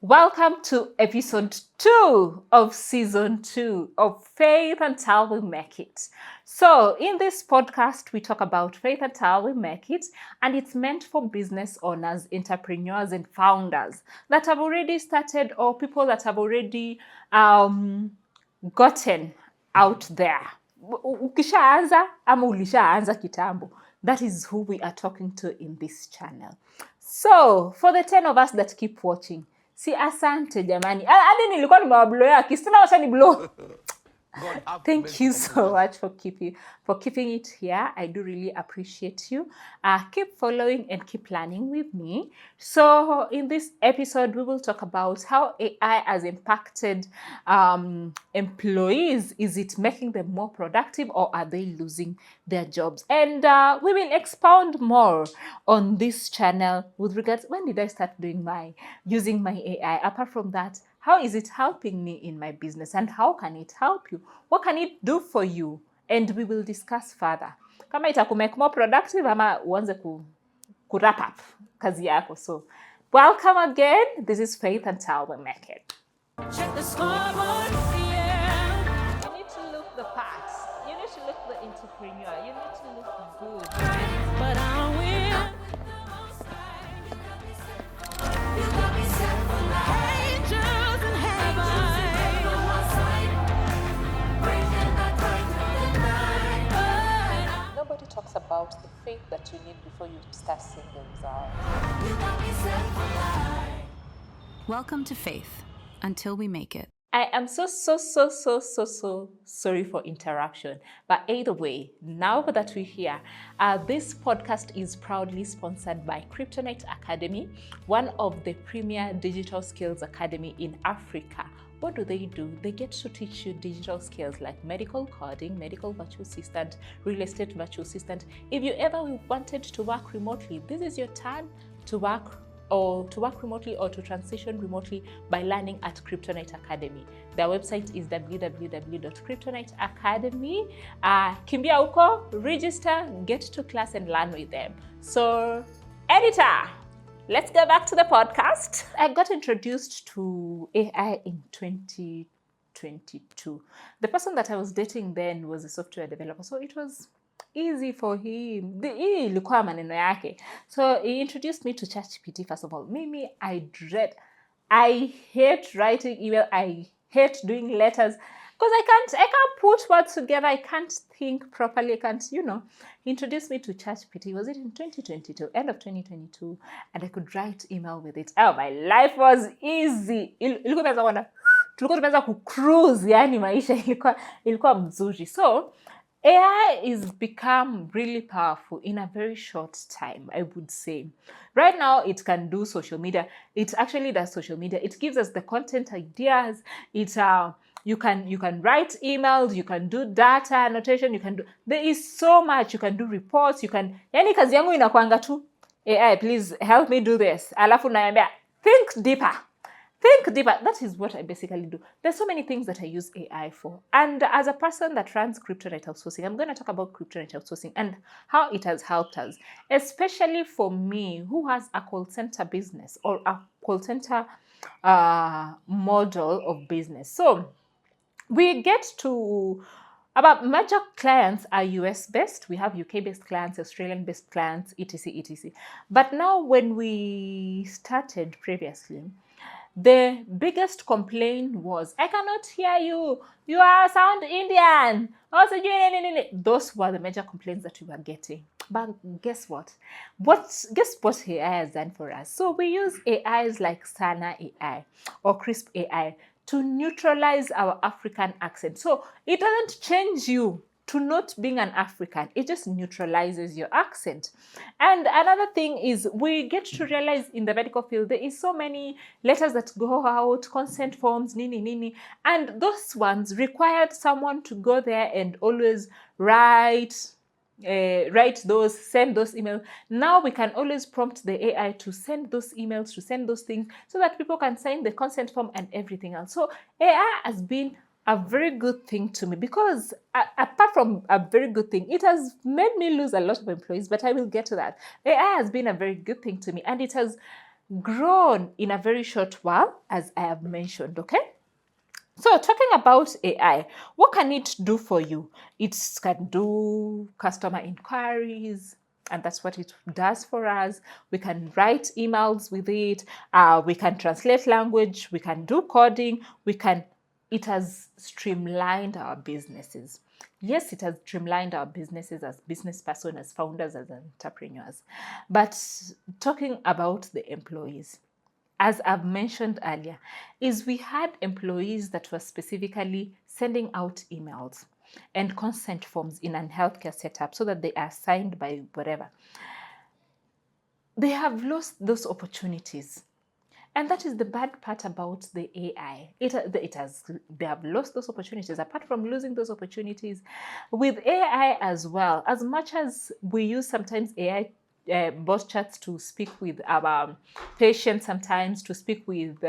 Welcome to episode 2 of season 2 of Faith and How We Make It. So, in this podcast, we talk about faith and how we make it, and it's meant for business owners, entrepreneurs, and founders that have already started or people that have already gotten out there. Ukishaanza ama ulishaanza kitambo. That is who we are talking to in this channel. So, for the 10 of us that keep watching, si asante jamani. Hadi nilikuwa nimewabloya kisina wacha ni blow. Thank you so much for keeping it here. I do really appreciate you. Keep following and keep learning with me. So in this episode, we will talk about how AI has impacted employees. Is it making them more productive or are they losing their jobs? And we will expound more on this channel with regards, when did I start using my AI? Apart from that, how is it helping me in my business and how can it help you? What can it do for you? And we will discuss further. Kama itakumake more productive ama uanze ku wrap up kazi yako. So, welcome again. This is Faith and How We Make It. Check the scoreboard, yeah. You need to look the part. You need to look the entrepreneur. You need to look good. But I will. Nobody talks about the faith that you need before you start seeing the results. Welcome to Faith, Until We Make It. I am so sorry for interruption. But either way, now that we're here, this podcast is proudly sponsored by Kryptonite Academy, one of the premier digital skills academy in Africa. What do? They get to teach you digital skills like medical coding, medical virtual assistant, real estate virtual assistant. If you ever wanted to work remotely, this is your time to work remotely or to transition remotely by learning at Kryptonite Academy. Their website is www.kryptoniteacademy. Kimbia uko, register, get to class and learn with them. So, editor, let's go back to the podcast. I got introduced to AI in 2022. The person that I was dating then was a software developer, so it was easy for him. Ilikuwa maneno yake. So he introduced me to ChatGPT first of all. Mimi, I hate writing email. I hate doing letters because I can't put words together. I can't think properly. I can't, He introduced me to ChatGPT. Was it in 2022, end of 2022? And I could write email with it. Oh, my life was easy. Tulikuwa tunaweza kucruise, yani maisha ilikuwa mzuri. So AI is become really powerful in a very short time, I would say. Right now, it can do social media. It actually does social media. It gives us the content ideas. You can write emails. You can do data annotation. There is so much. You can do reports. Yani kazi yangu inakuanga tu, AI, please help me do this. Alafu naambia, think deeper. That is what I basically do. There's so many things that I use AI for. And as a person that runs Kryptonite Outsourcing, I'm going to talk about Kryptonite Outsourcing and how it has helped us, especially for me who has a call center business or a call center model of business. So we get to about major clients are US-based. We have UK-based clients, Australian-based clients, etc. But now when we started previously, the biggest complaint was, I cannot hear you. You sound Indian. Also, those were the major complaints that we were getting. But guess what? Guess what AI has done for us? So we use AIs like Sana AI or Crisp AI to neutralize our African accent. So it doesn't change you to not being an African. It just neutralizes your accent. And another thing is we get to realize in the medical field, there is so many letters that go out, consent forms, nini. And those ones required someone to go there and always write those, send those emails. Now we can always prompt the AI to send those emails, to send those things so that people can sign the consent form and everything else. So AI has been a very good thing to me because apart from a very good thing, it has made me lose a lot of employees, but I will get to that. AI has been a very good thing to me and it has grown in a very short while, as I have mentioned, okay? So talking about AI, what can it do for you? It can do customer inquiries, and that's what it does for us. We can write emails with it. We can translate language. We can do coding. It has streamlined our businesses. Yes, it has streamlined our businesses as business persons, as founders, as entrepreneurs. But talking about the employees, as I've mentioned earlier, is we had employees that were specifically sending out emails and consent forms in a healthcare setup so that they are signed by whatever. They have lost those opportunities. And that is the bad part about the AI. They have lost those opportunities. Apart from losing those opportunities, with AI as well, as much as we use sometimes AI bot chats to speak with our patients, sometimes to speak with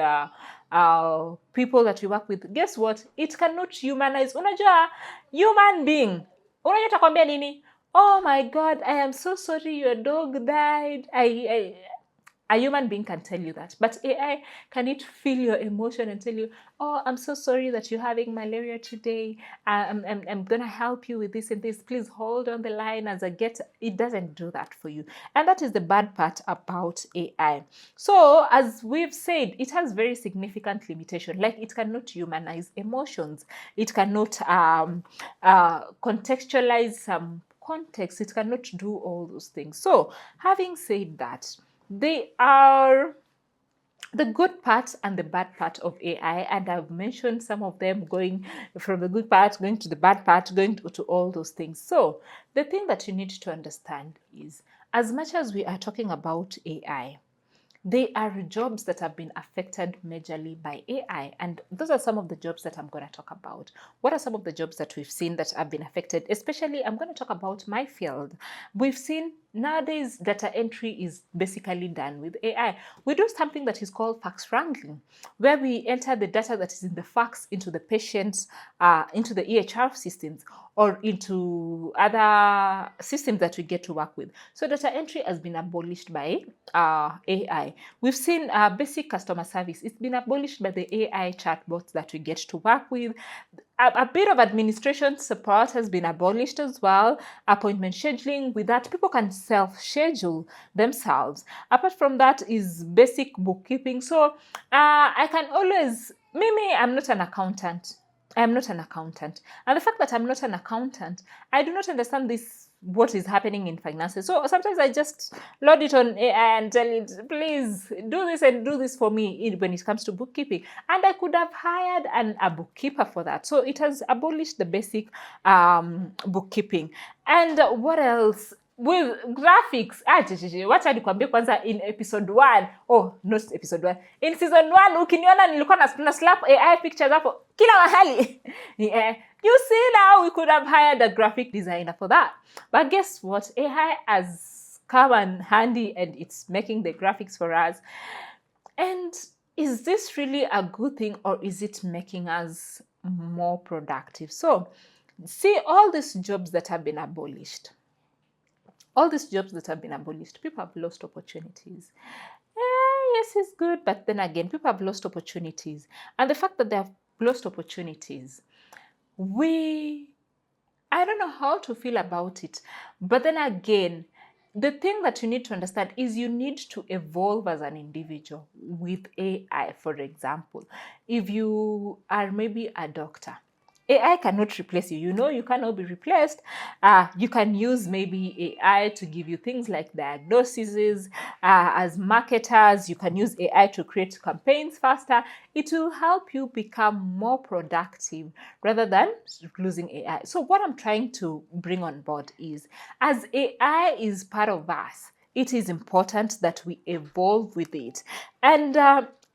people that we work with, guess what? It cannot humanize. Unajua, human being. Unajua takwambia nini? Oh my God, I am so sorry your dog died. A human being can tell you that, but AI, can it feel your emotion and tell you, oh, I'm so sorry that you're having malaria today. I'm going to help you with this and this. Please hold on the line as I get. It doesn't do that for you. And that is the bad part about AI. So as we've said, it has very significant limitation. Like it cannot humanize emotions. It cannot contextualize some context. It cannot do all those things. So having said that, they are the good part and the bad part of AI, and I've mentioned some of them, going from the good part, going to the bad part, going to all those things. So the thing that you need to understand is, as much as we are talking about AI, they are jobs that have been affected majorly by AI. And those are some of the jobs that I'm going to talk about. What are some of the jobs that we've seen that have been affected? Especially, I'm going to talk about my field. We've seen nowadays data entry is basically done with AI. We do something that is called fax wrangling, where we enter the data that is in the fax into the patient's, into the EHR systems, or into other systems that we get to work with. So data entry has been abolished by AI. We've seen basic customer service. It's been abolished by the AI chatbots that we get to work with. A bit of administration support has been abolished as well. Appointment scheduling, with that, people can self-schedule themselves. Apart from that is basic bookkeeping. So I can always, I'm not an accountant. I'm not an accountant. And the fact that I'm not an accountant, I do not understand what is happening in finances. So sometimes I just load it on AI and tell it, please do this and do this for me when it comes to bookkeeping. And I could have hired a bookkeeper for that. So it has abolished the basic bookkeeping. And what else? With graphics, wacha nikwambie kwanza, in episode 1, not episode 1, in season 1, ukiniona nilikuwa na slap AI pictures hapo kila mahali. You see, now we could have hired a graphic designer for that. But guess what? AI has come in handy and it's making the graphics for us. And is this really a good thing, or is it making us more productive? So see, all these jobs that have been abolished, people have lost opportunities. Yes, it's good, but then again, people have lost opportunities. And the fact that they have lost opportunities, I don't know how to feel about it. But then again, the thing that you need to understand is you need to evolve as an individual with AI. For example, if you are maybe a doctor, AI cannot replace you. You cannot be replaced. You can use maybe AI to give you things like diagnoses. As marketers, you can use AI to create campaigns faster. It will help you become more productive rather than losing AI. So what I'm trying to bring on board is, as AI is part of us, it is important that we evolve with it. And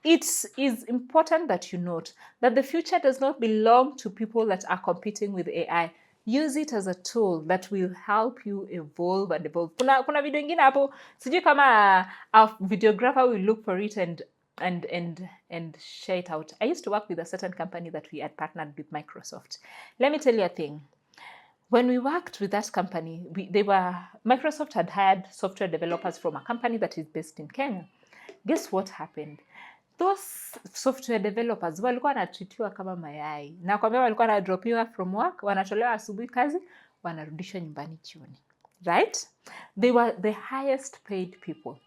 it is important that you note that the future does not belong to people that are competing with AI. Use it as a tool that will help you evolve and evolve. Kuna video ingine hapo, sijui kama a videographer will look for it and share it out. I used to work with a certain company that we had partnered with Microsoft. Let me tell you a thing. When we worked with that company, Microsoft had hired software developers from a company that is based in Kenya. guess what happened? Those software developers walikuwa wanatreatiwa kama mayai. Na kwambia walikuwa wanadropiwa from work, wanatolewa asubuhi kazi, wanarudishwa nyumbani jioni. Right? They were the highest paid people.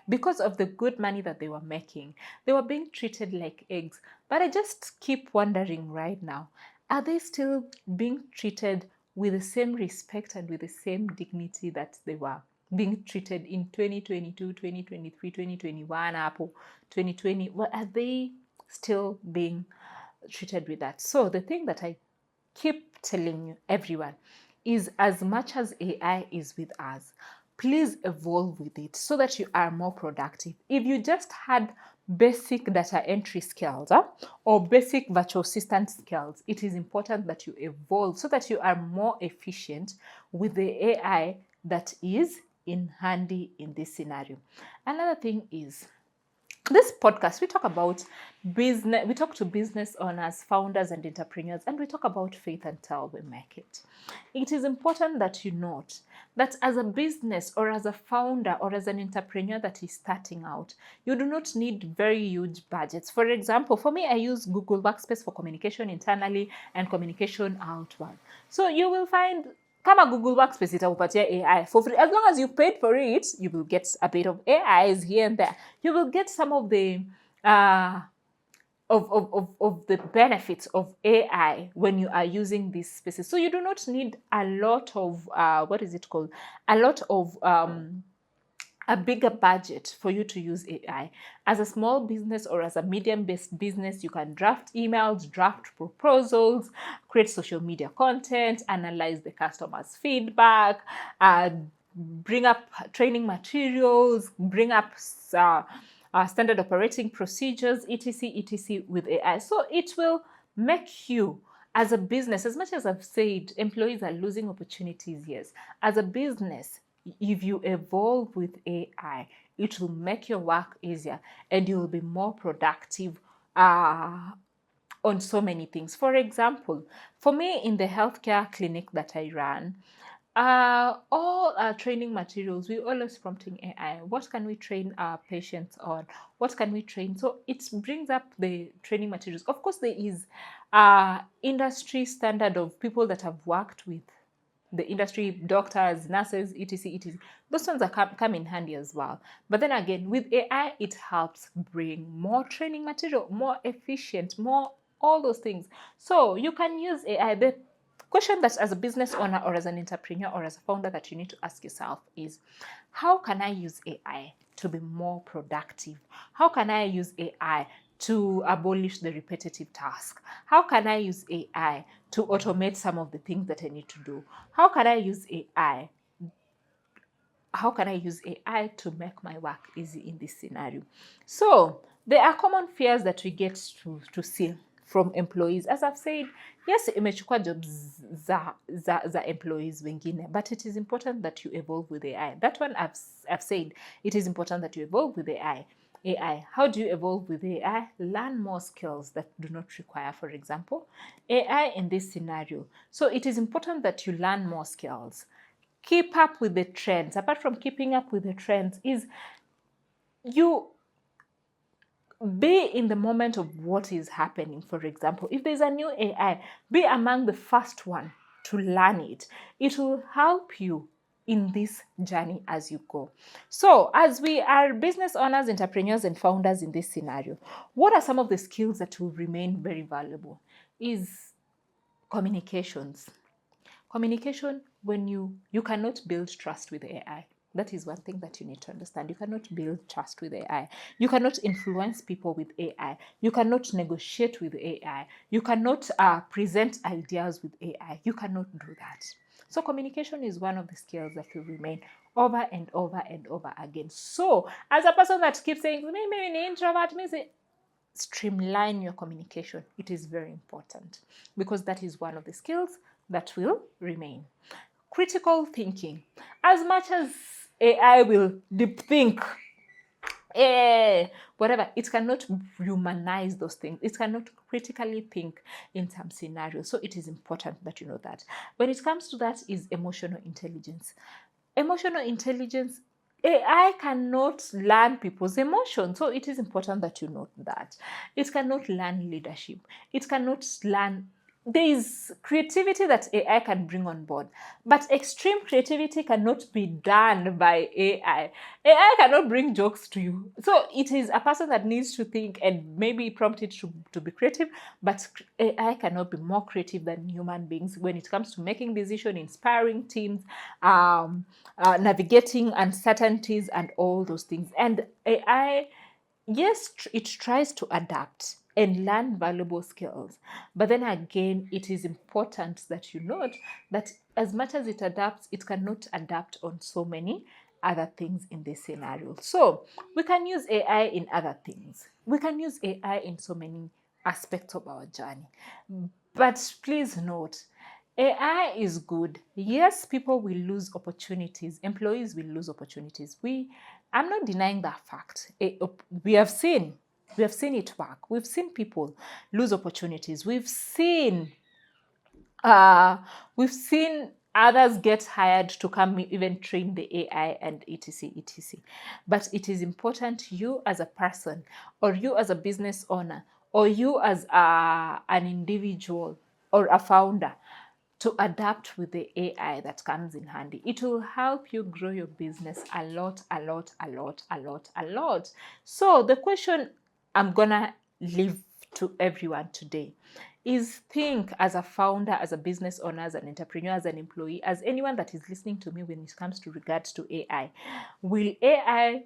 Because of the good money that they were making, they were being treated like eggs. But I just keep wondering right now, are they still being treated with the same respect and with the same dignity that they were being treated in 2022, 2023, 2021, Apple 2020? Well, are they still being treated with that? So the thing that I keep telling you, everyone, is as much as AI is with us, please evolve with it so that you are more productive. If you just had basic data entry skills or basic virtual assistant skills, it is important that you evolve so that you are more efficient with the AI that is in handy in this scenario. Another thing is, this podcast, we talk about business, we talk to business owners, founders, and entrepreneurs, and we talk about faith until we make it. It is important that you note that as a business or as a founder or as an entrepreneur that is starting out, you do not need very huge budgets. For example, for me, I use Google Workspace for communication internally and communication outward. So you will find kama Google Workspace itakupatia AI for free. As long as you paid for it, you will get a bit of AIs here and there. You will get some of the of the benefits of AI when you are using these spaces. So you do not need a lot of a bigger budget for you to use AI. As a small business or as a medium-based business, you can draft emails, draft proposals, create social media content, analyze the customer's feedback, bring up training materials, bring up standard operating procedures, etc., with AI. So it will make you, as a business, as much as I've said, employees are losing opportunities, yes. As a business, if you evolve with AI, it will make your work easier and you will be more productive on so many things. For example, for me in the healthcare clinic that I run, all our training materials, we always prompting AI. What can we train our patients on? What can we train? So it brings up the training materials. Of course, there is industry standard of people that have worked with the industry, doctors, nurses, etc. Those ones are come in handy as well. But then again, with AI, it helps bring more training material, more efficient, more all those things. So you can use AI. The question that as a business owner or as an entrepreneur or as a founder that you need to ask yourself is, how can I use AI to be more productive? How can I use AI to abolish the repetitive task? How can I use AI to automate some of the things that I need to do? How can I use AI? How can I use AI to make my work easy in this scenario? So there are common fears that we get to see from employees. As I've said, yes, imechukua jobs za employees wengine, but it is important that you evolve with AI. That one I've said, it is important that you evolve with AI. How do you evolve with AI? Learn more skills that do not require, for example, AI in this scenario. So it is important that you learn more skills. Keep up with the trends. Apart from keeping up with the trends, is you be in the moment of what is happening. For example, if there's a new AI, be among the first one to learn it. It will help you in this journey as you go. So as we are business owners, entrepreneurs, and founders in this scenario, what are some of the skills that will remain very valuable? Is communications. Communication, when you cannot build trust with AI. That is one thing that you need to understand. You cannot build trust with AI. You cannot influence people with AI. You cannot negotiate with AI. You cannot present ideas with AI. You cannot do that. So communication is one of the skills that will remain over and over and over again. So as a person that keeps saying, maybe an introvert, maybe streamline your communication. It is very important because that is one of the skills that will remain. Critical thinking. As much as AI will deep think, whatever, it cannot humanize those things. It cannot critically think in some scenarios. So it is important that you know that. When it comes to that is emotional intelligence. Emotional intelligence AI cannot learn people's emotions. So it is important that you note that. It cannot learn leadership. It cannot learn. There is creativity that AI can bring on board, but extreme creativity cannot be done by AI. AI cannot bring jokes to you. So it is a person that needs to think and maybe prompt it to be creative, but AI cannot be more creative than human beings when it comes to making decisions, inspiring teams, navigating uncertainties, and all those things. And AI, yes, it tries to adapt and learn valuable skills. But then again, it is important that you note that as much as it adapts, it cannot adapt on so many other things in this scenario. So we can use AI in other things. We can use AI in so many aspects of our journey. But please note, AI is good. Yes, people will lose opportunities. Employees will lose opportunities. I'm not denying that fact. We have seen it work. We've seen people lose opportunities. We've seen others get hired to come even train the AI and etc. But it is important, you as a person, or you as a business owner, or you as an individual or a founder, to adapt with the AI that comes in handy. It will help you grow your business a lot. So the question I'm gonna leave to everyone today is, think as a founder, as a business owner, as an entrepreneur, as an employee, as anyone that is listening to me when it comes to regards to AI. Will AI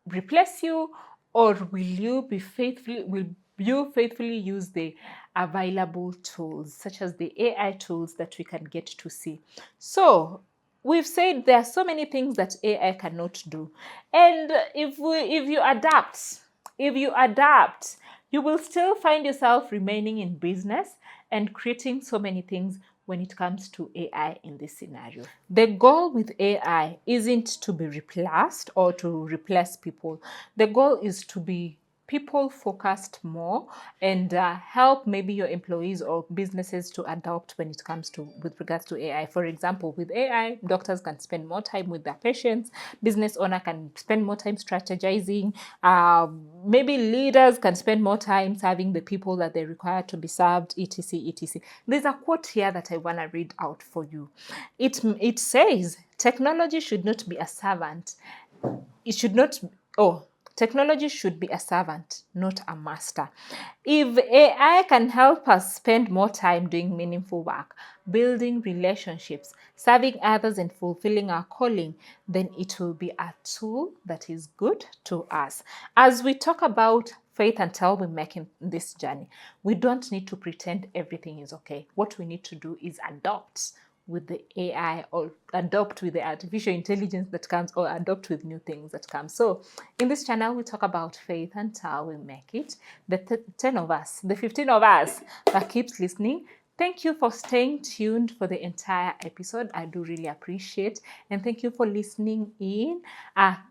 replace you, or will you faithfully use the available tools, such as the AI tools that we can get to see? So we've said there are so many things that AI cannot do, and if you adapt, you will still find yourself remaining in business and creating so many things when it comes to AI in this scenario. The goal with AI isn't to be replaced or to replace people. The goal is to be people focused more and help maybe your employees or businesses to adopt when it comes to with regards to AI. For example, with AI, doctors can spend more time with their patients, business owner can spend more time strategizing, maybe leaders can spend more time serving the people that they require to be served, etc. There's a quote here that I want to read out for you. It says, technology should not be a servant. Technology should be a servant, not a master. If AI can help us spend more time doing meaningful work, building relationships, serving others, and fulfilling our calling, then it will be a tool that is good to us. As we talk about faith until we make in this journey, we don't need to pretend everything is okay. What we need to do is adopt with the AI, or adopt with the artificial intelligence that comes, or adopt with new things that come. So in this channel, we talk about faith until we make it. The 10 of us, the 15 of us that keeps listening, thank you for staying tuned for the entire episode. I do really appreciate, and thank you for listening in.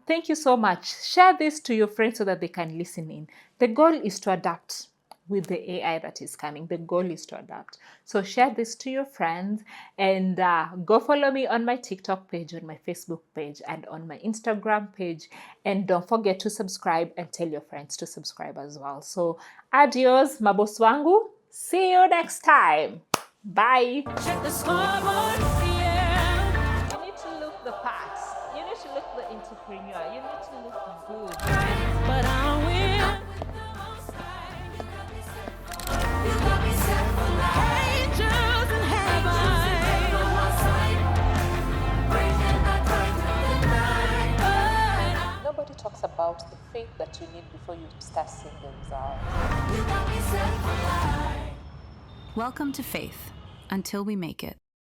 Thank you so much. Share this to your friends so that they can listen in. The goal is to adapt with the AI that is coming. The goal is to adapt. So share this to your friends, and go follow me on my TikTok page, on my Facebook page, and on my Instagram page. And don't forget to subscribe and tell your friends to subscribe as well. So adios, maboss wangu. See you next time. Bye. Check the scoreboard. Yeah. You need to look the part. You need to look the entrepreneur. You need to look good. But I will. Nobody talks about the faith that you need before you start seeing the results. Welcome to Faith, until we make it.